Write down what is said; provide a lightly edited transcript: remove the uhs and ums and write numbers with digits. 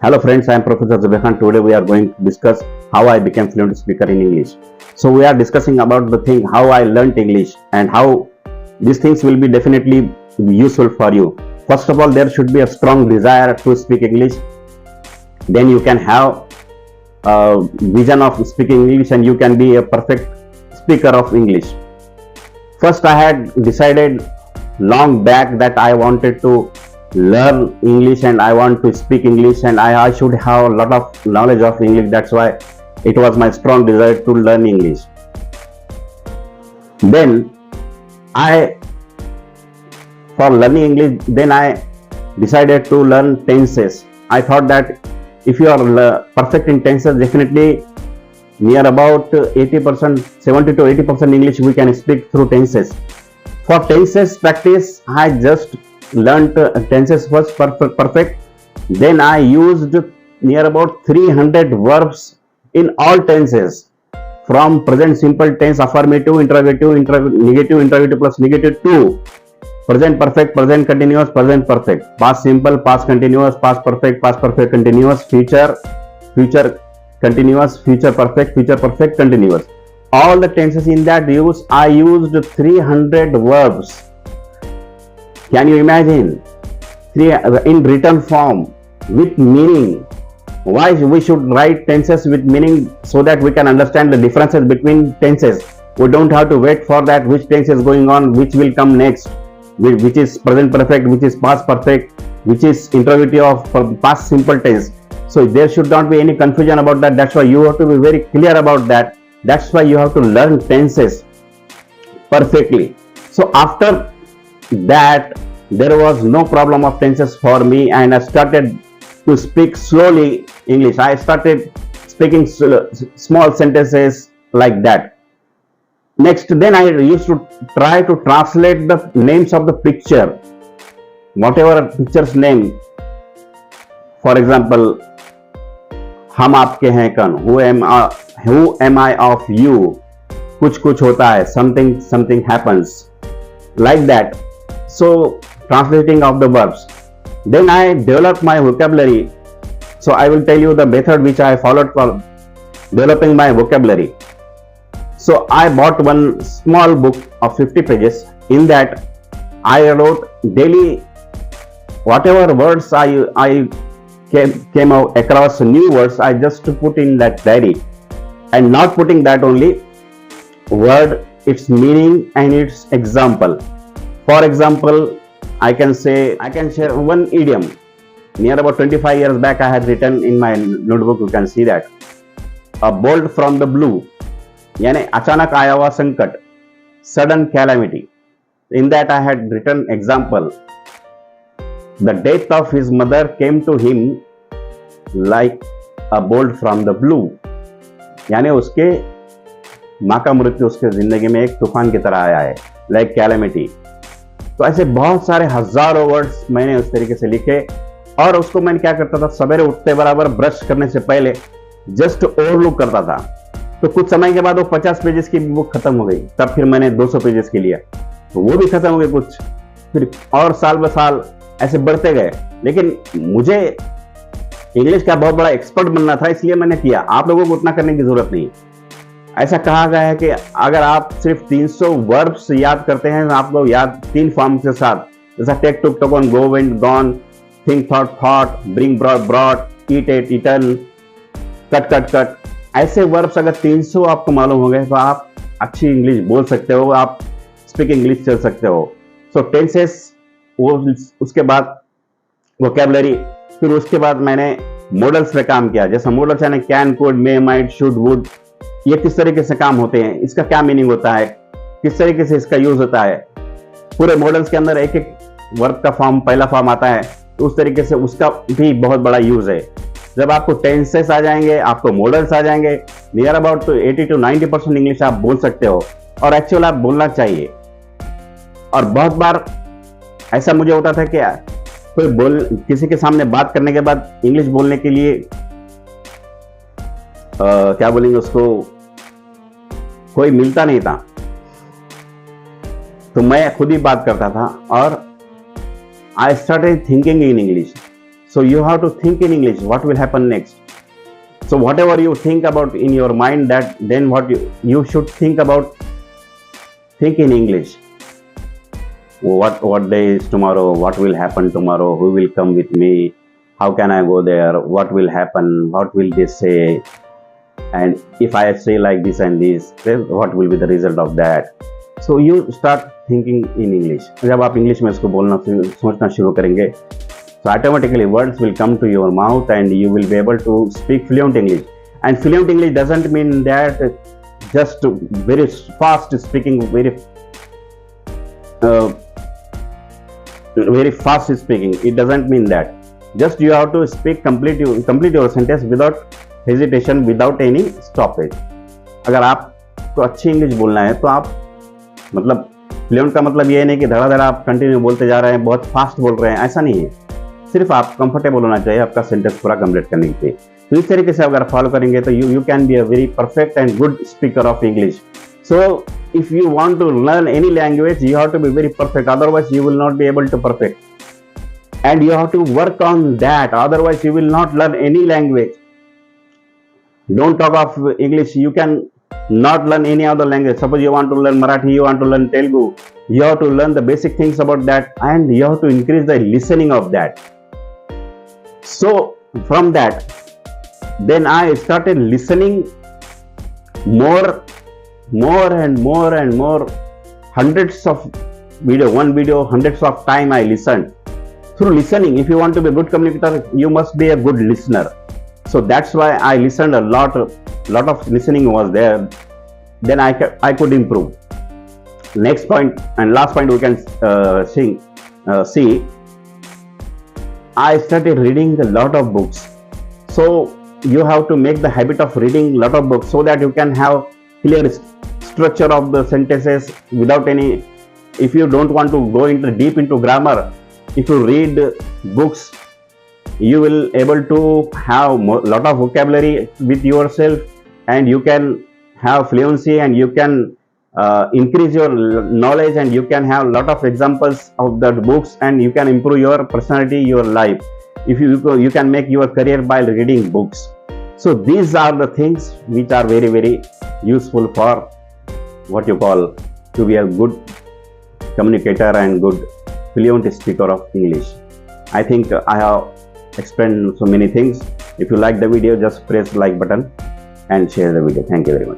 Hello friends, I am Professor Zubekhan. Today we are going to discuss how I became fluent speaker in English. So we are discussing about the thing how I learnt English and how these things will be definitely useful for you. First of all, there should be a strong desire to speak English. Then you can have a vision of speaking English and you can be a perfect speaker of English. First, I had decided long back that I wanted to learn English and I want to speak English and I should have a lot of knowledge of English. That's why it was my strong desire to learn English. Then for learning English, then I decided to learn tenses. I thought that if you are perfect in tenses, definitely near about 80%, 70 to 80% English we can speak through tenses. For tenses practice, I just learned tenses first perfect. Then I used near about 300 verbs in all tenses, from present simple tense, affirmative, interrogative, negative, interrogative plus negative to present perfect, present continuous, present perfect, past simple, past continuous, past perfect continuous, future continuous, future perfect continuous. All the tenses in that use, I used 300 verbs. Can you imagine? In written form with meaning. Why we should write tenses with meaning? So that we can understand the differences between tenses. We don't have to wait for that which tense is going on, which will come next, which is present perfect, which is past perfect, which is interrogative of past simple tense. So there should not be any confusion about that. That's why you have to be very clear about that. That's why you have to learn tenses perfectly. So after that, there was no problem of tenses for me and I started to speak slowly English. I started speaking small sentences like that. Next, then I used to try to translate the names of the picture, whatever picture's name. For example, हम आपके हैं कौन, who am I of you, कुछ कुछ होता है, something happens, like that. So translating of the verbs. Then I developed my vocabulary. So I will tell you the method which I followed for developing my vocabulary. So I bought one small book of 50 pages. In that I wrote daily whatever words I came across new words, I just put in that diary, and not putting that only, word, its meaning and its example. For example, I can share one idiom. Near about 25 years back, I had written in my notebook, you can see that. A bolt from the blue, यानी अचानक आया हुआ संकट, sudden calamity. In that I had written example. The death of his mother came to him like a bolt from the blue. यानी उसके माँ का मृत्यु उसके जिंदगी में एक तूफान की तरह आया है, like calamity. तो ऐसे बहुत सारे हजारों वर्ड्स मैंने उस तरीके से लिखे और उसको मैंने क्या करता था, सवेरे उठते बराबर ब्रश करने से पहले जस्ट ओवरलुक करता था. तो कुछ समय के बाद वो 50 पेजेस की बुक खत्म हो गई. तब फिर मैंने 200 पेजेस की लिया, तो वो भी खत्म हो गए कुछ. फिर और साल ब साल ऐसे बढ़ते गए. लेकिन मुझे इंग्लिश का बहुत बड़ा एक्सपर्ट बनना था, इसलिए मैंने किया. आप लोगों को उतना करने की जरूरत नहीं. ऐसा कहा गया है कि अगर आप सिर्फ 300 वर्ब्स याद करते हैं, आपको याद 3 फॉर्म के साथ, जैसा take, took, taken, go, went, gone, think, thought, bring, brought, eat, ate, eaten, cut, ऐसे वर्ब्स अगर 300 आपको मालूम हो गए तो आप अच्छी इंग्लिश बोल सकते हो, आप स्पीक इंग्लिश चल सकते हो. सो टेंसेस, वो उसके बाद वोकैबुलरी, फिर उसके बाद मैंने मॉडल्स पे काम किया. जैसा मॉडल्स यानी can, could, may, might, should, would, ये किस तरीके से काम होते हैं, इसका क्या मीनिंग होता है, किस तरीके से इसका यूज होता है. पूरे मॉडल्स के अंदर एक एक वर्ब का फॉर्म, पहला फॉर्म आता है, तो उस तरीके से उसका भी बहुत बड़ा यूज है. जब आपको टेंसेस आ जाएंगे, आपको मॉडल्स आ जाएंगे, नियर अबाउट 80 to 90% इंग्लिश आप बोल सकते हो. और एक्चुअल आप बोलना चाहिए. और बहुत बार ऐसा मुझे होता था कि किसी के सामने बात करने के बाद इंग्लिश बोलने के लिए क्या बोलेंगे उसको, कोई मिलता नहीं था. तो मैं खुद ही बात करता था और I started thinking in English. So you have to think in English. What will happen next? So whatever you think about in your mind, that then what you should think about, think in English. What day is tomorrow? What will happen tomorrow? Who will come with me? How can I go there? What will happen? What will they say? And if I say like this and this, then what will be the result of that? So you start thinking in English. जब आप English में इसको बोलना सोचना शुरू करेंगे, so automatically words will come to your mouth and you will be able to speak fluent English. And fluent English doesn't mean that just very fast speaking, very fast speaking. It doesn't mean that. Just you have to speak complete your sentence without hesitation, without any stoppage. अगर आपको अच्छी English बोलना है तो आप मतलब fluent का मतलब ये नहीं कि धड़ाधड़ आप कंटिन्यू बोलते जा रहे हैं, बहुत फास्ट बोल रहे हैं, ऐसा नहीं है. सिर्फ आप कंफर्टेबल होना चाहिए आपका सेंटेंस पूरा कंप्लीट करने के लिए. तो इस तरीके से अगर फॉलो करेंगे तो you can be a very perfect and good speaker of English. So if you want to learn any language, you have to be very perfect, otherwise you will not be able to perfect, and you have to work on that, otherwise you will not learn any language. Don't talk of English, you can not learn any other language. Suppose you want to learn Marathi, you want to learn Telugu, you have to learn the basic things about that, and you have to increase the listening of that. So from that, then I started listening more and more, hundreds of one video, hundreds of time I listened. Through listening, if you want to be a good communicator, you must be a good listener. So that's why I listened a lot of listening was there. Then I could improve. Next point and last point we can see. I started reading a lot of books. So you have to make the habit of reading a lot of books so that you can have clear structure of the sentences without any. If you don't want to go deep into grammar, if you read books, you will able to have lot of vocabulary with yourself, and you can have fluency, and you can increase your knowledge, and you can have lot of examples of the books, and you can improve your personality, your life. If you can make your career by reading books. So these are the things which are very, very useful for what you call to be a good communicator and good fluent speaker of English. I think I have explained so many things. If you like the video, just press like button and share the video. Thank you very much.